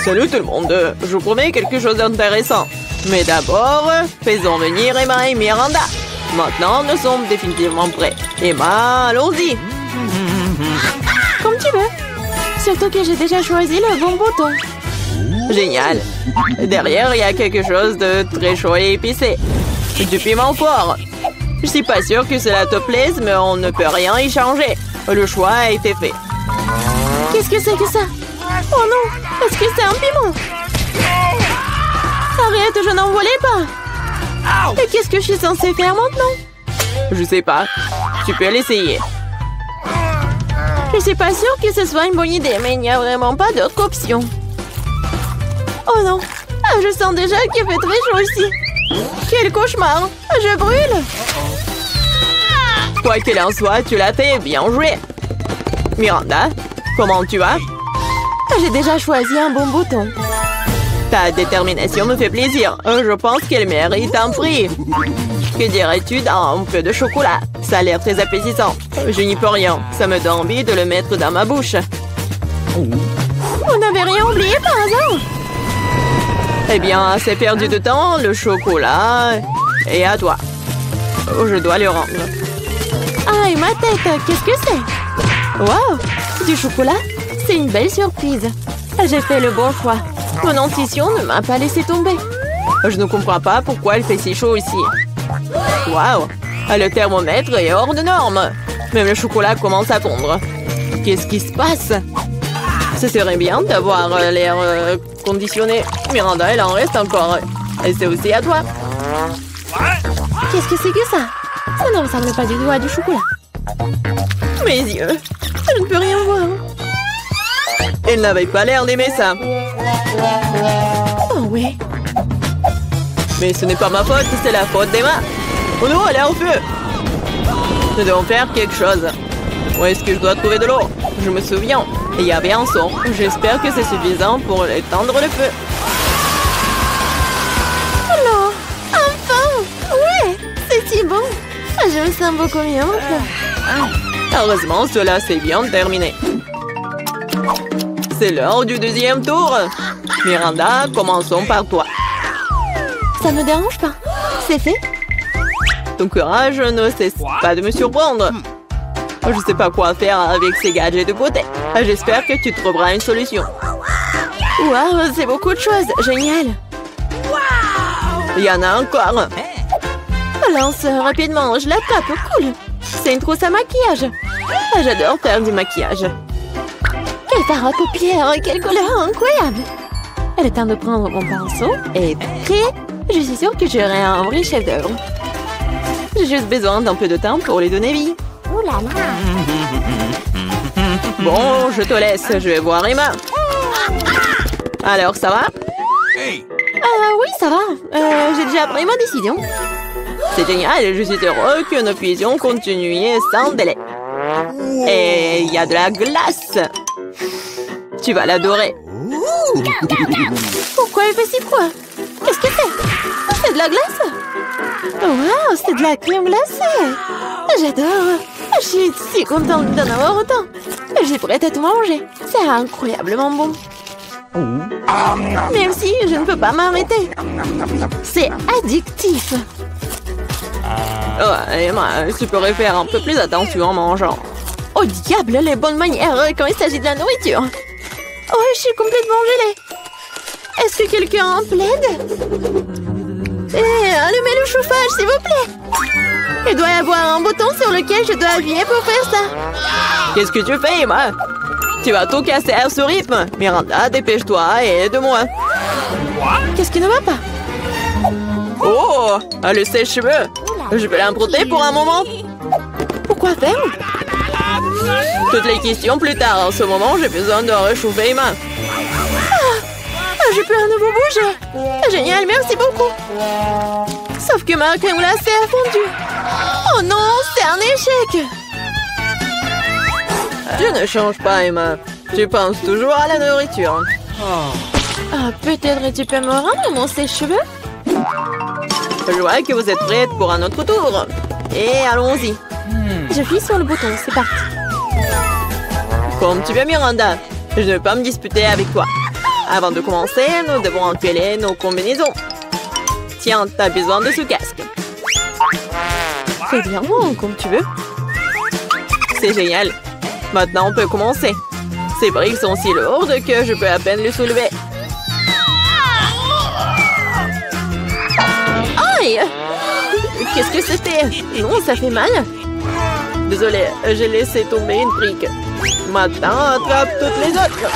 Salut tout le monde, je vous promets quelque chose d'intéressant. Mais d'abord, faisons venir Emma et Miranda. Maintenant, nous sommes définitivement prêts. Emma, allons-y. Comme tu veux. Surtout que j'ai déjà choisi le bon bouton. Génial. Derrière, il y a quelque chose de très chaud et épicé. Du piment fort. Je suis pas sûre que cela te plaise, mais on ne peut rien y changer. Le choix a été fait. Qu'est-ce que c'est que ça? Oh non, est-ce que c'est un piment? Arrête, je n'en voulais pas. Et qu'est-ce que je suis censée faire maintenant? Je sais pas. Tu peux l'essayer. Je suis pas sûre que ce soit une bonne idée, mais il n'y a vraiment pas d'autre option. Oh non, je sens déjà qu'il fait très chaud ici. Quel cauchemar, je brûle. Quoi qu'il en soit, tu l'as fait, bien joué. Miranda, comment tu vas? J'ai déjà choisi un bon bouton. Ta détermination me fait plaisir. Je pense qu'elle mérite un prix. Que dirais-tu d'un peu de chocolat? Ça a l'air très appétissant. Je n'y peux rien. Ça me donne envie de le mettre dans ma bouche. Vous n'avez rien oublié par hasard? Eh bien, c'est perdu de temps. Le chocolat est à toi. Je dois le rendre. Ah, et ma tête, qu'est-ce que c'est? Wow, du chocolat? C'est une belle surprise. J'ai fait le bon choix. Mon intuition ne m'a pas laissé tomber. Je ne comprends pas pourquoi il fait si chaud ici. Waouh! Le thermomètre est hors de norme. Même le chocolat commence à fondre. Qu'est-ce qui se passe? Ce serait bien d'avoir l'air conditionné. Miranda, elle en reste encore. Et c'est aussi à toi. Qu'est-ce que c'est que ça? Ça ne ressemble pas du tout à du chocolat. Mes yeux. Je ne peux rien voir. Elle n'avait pas l'air d'aimer ça. Oh oui. Mais ce n'est pas ma faute, c'est la faute d'Emma. Oh non, elle est en feu. Nous devons faire quelque chose. Où est-ce que je dois trouver de l'eau? Je me souviens, il y avait un son. J'espère que c'est suffisant pour éteindre le feu. Alors, enfin! Ouais, c'est si bon. Je me sens beaucoup mieux. Heureusement, cela s'est bien terminé. C'est l'heure du deuxième tour. Miranda, commençons par toi. Ça me dérange pas. C'est fait. Ton courage ne cesse pas de me surprendre. Je ne sais pas quoi faire avec ces gadgets de beauté. J'espère que tu trouveras une solution. Waouh, c'est beaucoup de choses. Génial. Il y en a encore. Lance rapidement, je l'attrape. Cool. C'est une trousse à maquillage. J'adore faire du maquillage. Quelle fard à paupières, quelle couleur incroyable. Elle est temps de prendre mon pinceau et je suis sûre que j'aurai un vrai chef-d'œuvre. J'ai juste besoin d'un peu de temps pour lui donner vie. Ouh là là. Bon, je te laisse. Je vais voir Emma. Alors, ça va? Oui, ça va. J'ai déjà pris ma décision. C'est génial. Je suis heureux que nous puissions continuer sans délai. Et il y a de la glace. Tu vas l'adorer. Pourquoi il fait si froid? Qu'est-ce que c'est? C'est de la glace? Wow, c'est de la crème glacée. J'adore. Je suis si contente d'en avoir autant. Je suis prête à tout manger. C'est incroyablement bon. Merci, je ne peux pas m'arrêter. C'est addictif. Oh, Emma, tu pourrais faire un peu plus attention en mangeant. Oh diable, les bonnes manières quand il s'agit de la nourriture. Oh, je suis complètement gelée. Est-ce que quelqu'un en plaide? Allumez le chauffage, s'il vous plaît. Il doit y avoir un bouton sur lequel je dois appuyer pour faire ça. Qu'est-ce que tu fais, Emma? Tu vas tout casser à ce rythme. Miranda, dépêche-toi et aide-moi. Qu'est-ce qui ne va pas? Oh, le sèche-cheveux. Je peux l'emprunter pour un moment. Pourquoi faire? Toutes les questions plus tard. En ce moment, j'ai besoin de réchauffer Emma. Je peux à nouveau bouger. Génial, merci beaucoup. Sauf que ma crème glacée a fondu. Oh non, c'est un échec. Tu ne changes pas, Emma. Tu penses toujours à la nourriture. Peut-être tu peux me rendre mon sèche-cheveux? Je vois que vous êtes prête pour un autre tour. Et allons-y. J'appuie sur le bouton, c'est parti. Comme tu veux, Miranda. Je ne veux pas me disputer avec toi. Avant de commencer, nous devons empiler nos combinaisons. Tiens, t'as besoin de ce casque. Fais bien, comme tu veux. C'est génial. Maintenant, on peut commencer. Ces briques sont si lourdes que je peux à peine les soulever. Aïe! Qu'est-ce que c'était? Non, ça fait mal. Désolée, j'ai laissé tomber une brique. Maintenant, attrape toutes les autres.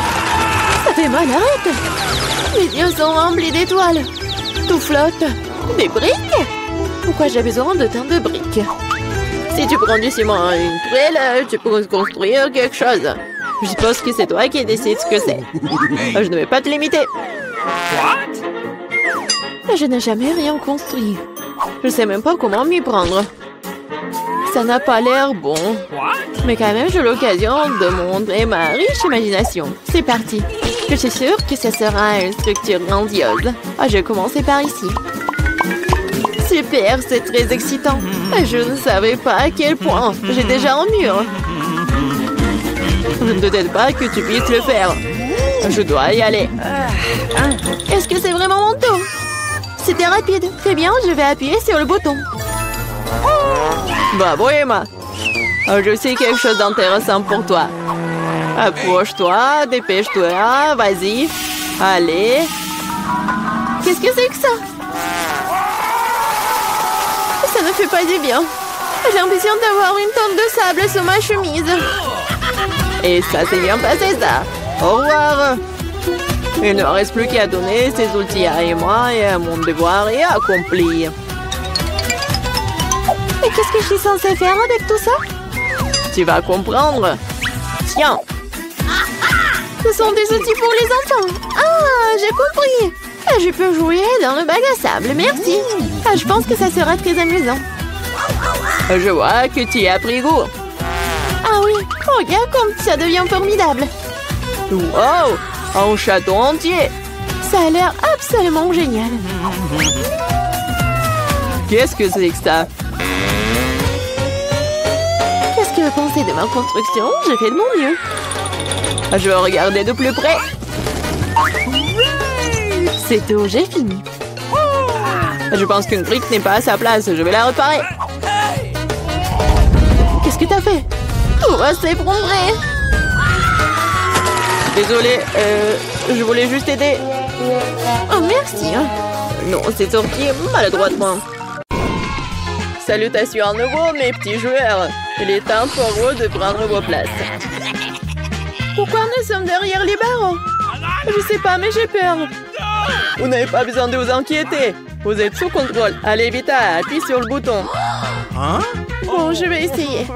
Ça fait mal, arrête! Mes yeux sont remplis d'étoiles. Tout flotte. Des briques? Pourquoi j'ai besoin de tant de briques? Si tu prends du ciment et une poêle, tu peux construire quelque chose. Je suppose que c'est toi qui décides ce que c'est. Je ne vais pas te limiter. Je n'ai jamais rien construit. Je sais même pas comment m'y prendre. Ça n'a pas l'air bon. Mais quand même, j'ai l'occasion de montrer ma riche imagination. C'est parti. Je suis sûre que ce sera une structure grandiose. Je vais commencer par ici. Super, c'est très excitant. Je ne savais pas à quel point. J'ai déjà un mur. Je ne doute pas que tu puisses le faire. Je dois y aller. Est-ce que c'est vraiment mon tour? C'était rapide. Très bien, je vais appuyer sur le bouton. Bravo, Emma. Je sais quelque chose d'intéressant pour toi. Approche-toi, dépêche-toi, vas-y. Allez. Qu'est-ce que c'est que ça? Ça ne fait pas du bien. J'ai l'impression d'avoir une tonne de sable sur ma chemise. Et ça s'est bien passé, ça. Au revoir. Il ne reste plus qu'à donner ces outils à Emma et mon devoir est accompli. Et qu'est-ce que je suis censée faire avec tout ça? Tu vas comprendre. Tiens. Ce sont des outils pour les enfants. Ah, j'ai compris. Je peux jouer dans le bac à sable, merci. Je pense que ça sera très amusant. Je vois que tu y as pris goût. Ah oui, regarde comme ça devient formidable. Wow, un château entier. Ça a l'air absolument génial. Qu'est-ce que c'est que ça? Qu'est-ce que vous pensez de ma construction? J'ai fait de mon mieux. Je vais regarder de plus près. C'est tout, j'ai fini. Je pense qu'une brique n'est pas à sa place. Je vais la réparer. Qu'est-ce que t'as fait? Tout va s'effondrer. Désolée, je voulais juste aider. Oh, merci. Non, c'est sorti maladroitement. Salutations à nouveau, mes petits joueurs. Il est temps pour vous de prendre vos places. Pourquoi nous sommes derrière les barreaux? Je sais pas, mais j'ai peur. Vous n'avez pas besoin de vous inquiéter. Vous êtes sous contrôle. Allez, vite, appuie sur le bouton. Bon, je vais essayer.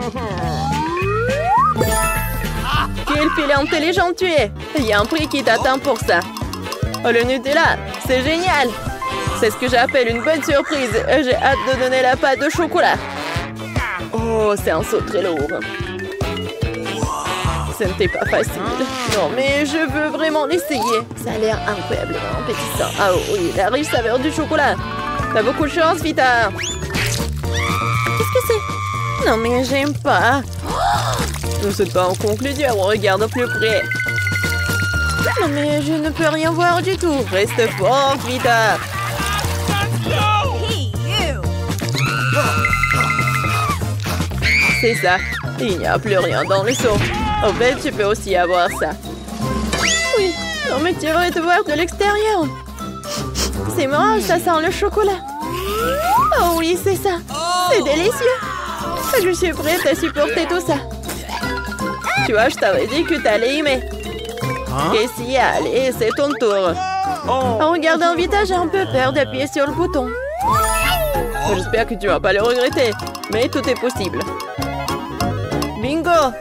Quel filet intelligent tu es. Il y a un prix qui t'attend pour ça. Oh, le Nutella, c'est génial. C'est ce que j'appelle une bonne surprise. J'ai hâte de donner la pâte de chocolat. Oh, c'est un saut très lourd. Ce n'était pas facile. Non, mais je veux vraiment l'essayer. Ça a l'air incroyablement appétissant. Ah oui, la riche saveur du chocolat. T'as beaucoup de chance, Vita. Qu'est-ce que c'est? Non, mais j'aime pas. C'est pas en conclusion, on regarde au plus près. Non, mais je ne peux rien voir du tout. Reste fort, Vita. C'est ça. Il n'y a plus rien dans le seau. En fait, tu peux aussi avoir ça. Oui. Non, mais tu devrais te voir de l'extérieur. C'est marrant, ça sent le chocolat. Oh oui, c'est ça. C'est délicieux. Je suis prête à supporter tout ça. Tu vois, je t'avais dit que t'allais aimer. Casey, allez, c'est ton tour. En regardant Vita, j'ai un peu peur d'appuyer sur le bouton. J'espère que tu vas pas le regretter. Mais tout est possible. Bingo!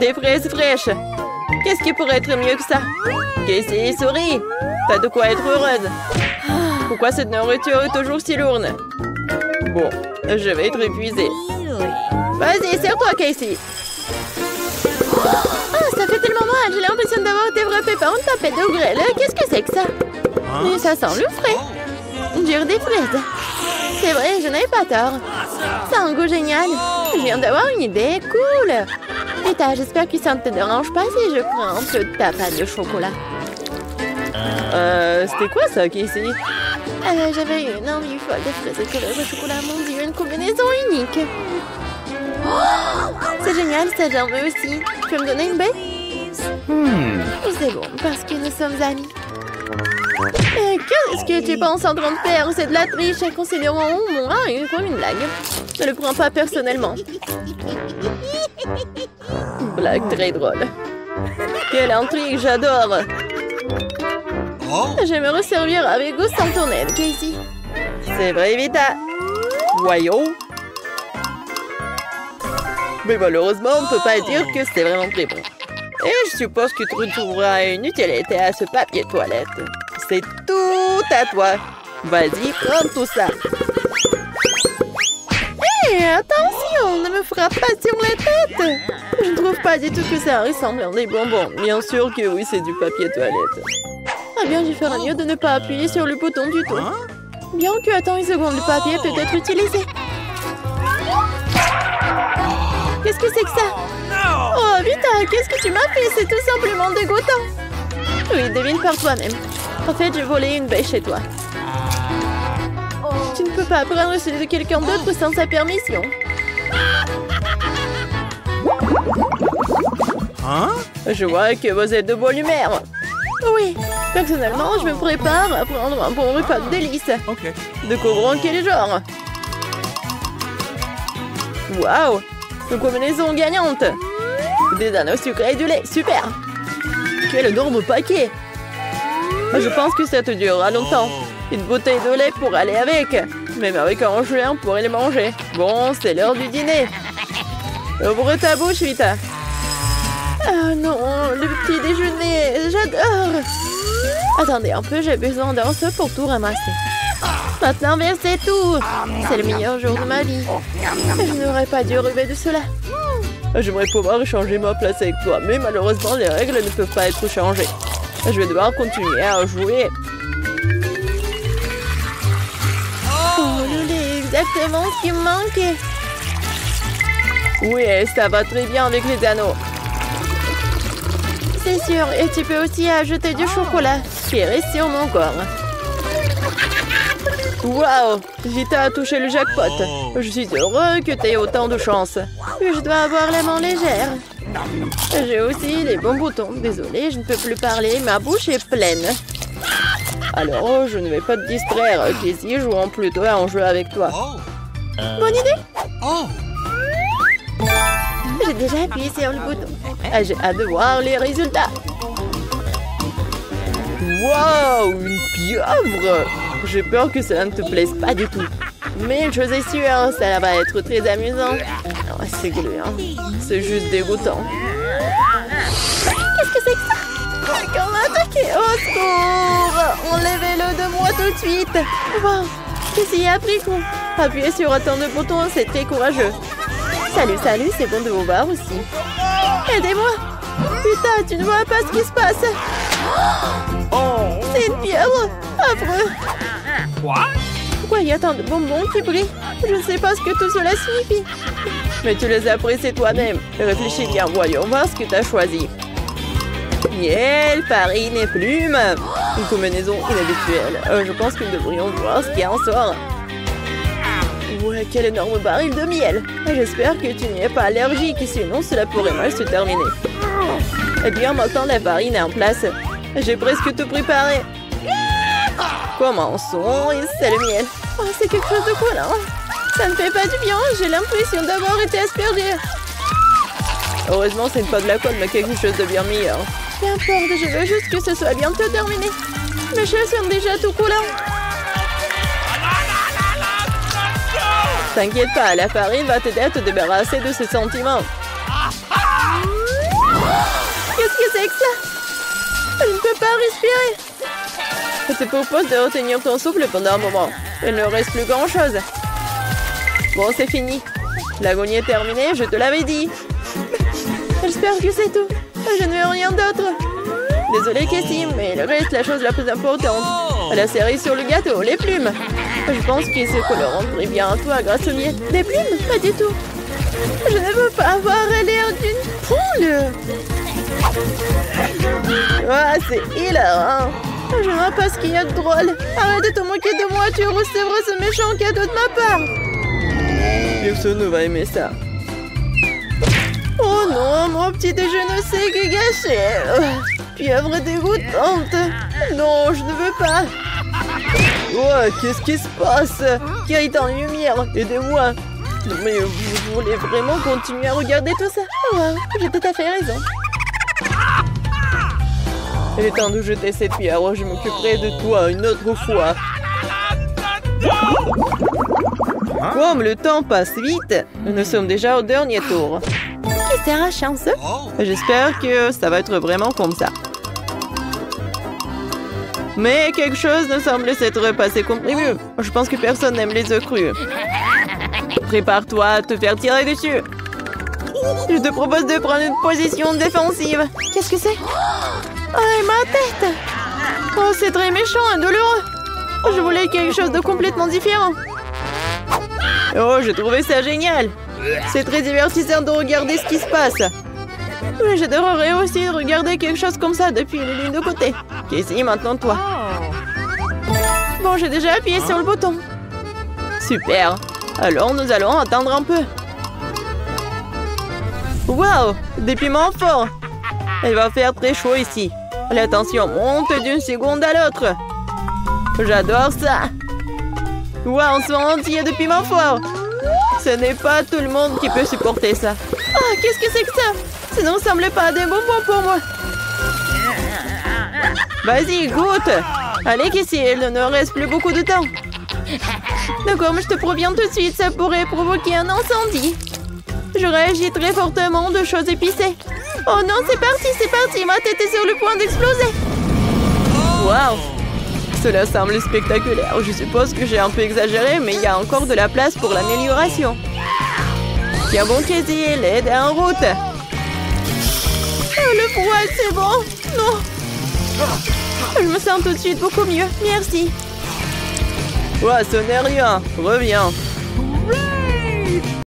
Des fraises fraîches. Qu'est-ce qui pourrait être mieux que ça? Casey, souris. T'as de quoi être heureuse. Pourquoi cette nourriture est toujours si lourde? Bon, je vais être épuisée. Vas-y, serre-toi, Casey. Ah, ça fait tellement mal. J'ai l'impression d'avoir été frappée par une tempête de grêle. Qu'est-ce que c'est que ça? Mais ça sent le frais. On dirait des fraises. C'est vrai, je n'avais pas tort. Ça a un goût génial. Je viens d'avoir une idée. Cool. Vita, j'espère que ça ne te dérange pas si je prends un peu de ta pâte de chocolat. C'était quoi ça, Casey? J'avais une envie folle de fraises et couleurs de chocolat. Mon Dieu, une combinaison unique. C'est génial, ça, j'en veux aussi. Tu peux me donner une baie? C'est bon, parce que nous sommes amis. Qu'est-ce que tu penses en train de faire? C'est de la triche, considérons mon comme une blague. Ne le prends pas personnellement. Blague très drôle. Quelle intrigue, j'adore. J'aimerais servir avec goût sans ton aide, Casey. C'est vrai, Vita. Voyons. Mais malheureusement, on ne peut pas dire que c'était vraiment très bon. Et je suppose que tu retrouveras une utilité à ce papier toilette. C'est tout à toi. Vas-y, prends tout ça. Hé, attention, ne me frappe pas sur la tête. Je ne trouve pas du tout que ça ressemble à des bonbons. Bien sûr que oui, c'est du papier toilette. Ah bien, je ferais mieux de ne pas appuyer sur le bouton du tout. Bien que, attends une seconde, le papier peut être utilisé. Qu'est-ce que c'est que ça? Oh, Vita, qu'est-ce que tu m'as fait? C'est tout simplement dégoûtant. Oui, devine par toi-même. En fait, j'ai volé une baie chez toi. Tu ne peux pas prendre celui de quelqu'un d'autre sans sa permission. Je vois que vous êtes de bonne humeur. Oui, personnellement, je me prépare à prendre un bon repas de délices. Découvrons quel genre. Waouh, une combinaison gagnante. Des anneaux sucrés et du lait, super. Quel énorme paquet. Je pense que ça te durera longtemps. Une bouteille de lait pour aller avec. Même avec un jouet, on pourrait les manger. Bon, c'est l'heure du dîner. Ouvre ta bouche, Vita. Ah non, le petit déjeuner, j'adore. Attendez un peu, j'ai besoin d'un seau pour tout ramasser. Maintenant, versez tout. C'est le meilleur jour de ma vie. Je n'aurais pas dû rêver de cela. J'aimerais pouvoir échanger ma place avec toi, mais malheureusement, les règles ne peuvent pas être changées. Je vais devoir continuer à jouer. Oh, le lait, exactement ce qui me manquait. Oui, ça va très bien avec les anneaux. C'est sûr, et tu peux aussi ajouter du chocolat qui reste sur mon corps. Waouh, Vita a touché le jackpot. Je suis heureux que tu aies autant de chance. Je dois avoir la main légère. J'ai aussi des bons boutons. Désolée, je ne peux plus parler. Ma bouche est pleine. Alors, je ne vais pas te distraire. Casey, jouons plutôt à un jeu avec toi. Bonne idée. J'ai déjà appuyé sur le bouton. J'ai hâte de voir les résultats. Waouh, une pieuvre. J'ai peur que cela ne te plaise pas du tout. Mais une chose est sûre, ça va être très amusant. Oh, c'est gluant. C'est juste dégoûtant. Qu'est-ce que c'est que ça? Quelqu'un m'a attaqué. Au secours! Enlevez-le de moi tout de suite. Wow, qu'est-ce qu'il y a pris coup? Appuyer sur autant de boutons, c'est très courageux. Salut, salut, c'est bon de vous voir aussi. Aidez-moi! Putain, tu ne vois pas ce qui se passe? Oh! C'est une pieuvre! Affreux! Pourquoi il y a tant de bonbons qui brillent? Je ne sais pas ce que tout cela signifie. Mais tu les as pressés toi-même. Réfléchis bien, voyons voir ce que tu as choisi. Miel, farine et plumes. Une combinaison inhabituelle. Je pense que nous devrions voir ce qui en sort. Ouais, quel énorme baril de miel. J'espère que tu n'y es pas allergique, sinon cela pourrait mal se terminer. Eh bien, maintenant la farine est en place. J'ai presque tout préparé. Commençons, et c'est le miel. Oh, c'est quelque chose de collant. Ça ne fait pas du bien, j'ai l'impression d'avoir été aspergée. Heureusement, ce n'est pas de la colle, mais quelque chose de bien meilleur. Qu'importe, je veux juste que ce soit bientôt terminé. Mes cheveux sont déjà tout collants. T'inquiète pas, la farine va t'aider à te débarrasser de ces sentiments. Qu'est-ce que c'est que ça? Je ne peux pas respirer. Je te propose de retenir ton souffle pendant un moment. Il ne reste plus grand-chose. Bon, c'est fini. L'agonie est terminée, je te l'avais dit. J'espère que c'est tout. Je ne veux rien d'autre. Désolée, Casey, mais il reste la chose la plus importante. La cerise sur le gâteau, les plumes. Je pense qu'ils se colleront très bien à toi grâce au miel. Des plumes? Pas du tout. Je ne veux pas avoir l'air d'une poule. Ah, c'est hilarant. Je Dis-moi pas ce qu'il y a de drôle. Arrête de te moquer de moi, tu recevras ce méchant cadeau de ma part. Personne ne va aimer ça. Oh non, mon petit déjeuner sec est gâché. Pieuvre dégoûtante. Non, je ne veux pas. Oh, qu'est-ce qui se passe? Qui est en lumière? Aidez-moi. Non, mais vous voulez vraiment continuer à regarder tout ça? Oh, j'ai tout à fait raison. Il est temps de jeter cette pierre. Je m'occuperai de toi une autre fois. Comme le temps passe vite, nous sommes déjà au dernier tour. Qui sera chanceux? J'espère que ça va être vraiment comme ça. Mais quelque chose ne semble s'être passé comme prévu. Je pense que personne n'aime les œufs crus. Prépare-toi à te faire tirer dessus. Je te propose de prendre une position défensive. Qu'est-ce que c'est? Oh, ma tête! Oh, c'est très méchant et douloureux. Je voulais quelque chose de complètement différent. Oh, j'ai trouvé ça génial. C'est très divertissant de regarder ce qui se passe. Mais j'adorerais aussi regarder quelque chose comme ça depuis les lignes de côté. Casey, maintenant toi. Bon, j'ai déjà appuyé sur le bouton. Super. Alors, nous allons attendre un peu. Wow, des piments forts. Il va faire très chaud ici. La tension monte d'une seconde à l'autre. J'adore ça. Wow, on se rend entier de piments forts. Ce n'est pas tout le monde qui peut supporter ça. Oh, qu'est-ce que c'est que ça? Ça ne ressemble pas à des bonbons pour moi. Vas-y, goûte. Allez, Casey, il ne reste plus beaucoup de temps. D'accord, mais je te préviens tout de suite, ça pourrait provoquer un incendie. Je réagis très fortement de choses épicées. Oh non, c'est parti, ma tête est sur le point d'exploser. Waouh, cela semble spectaculaire. Je suppose que j'ai un peu exagéré, mais il y a encore de la place pour l'amélioration. Tiens bon, Casey, l'aide est en route. Oh, le poids, c'est bon. Non. Je me sens tout de suite beaucoup mieux, merci. Ouais, ce n'est rien. Reviens.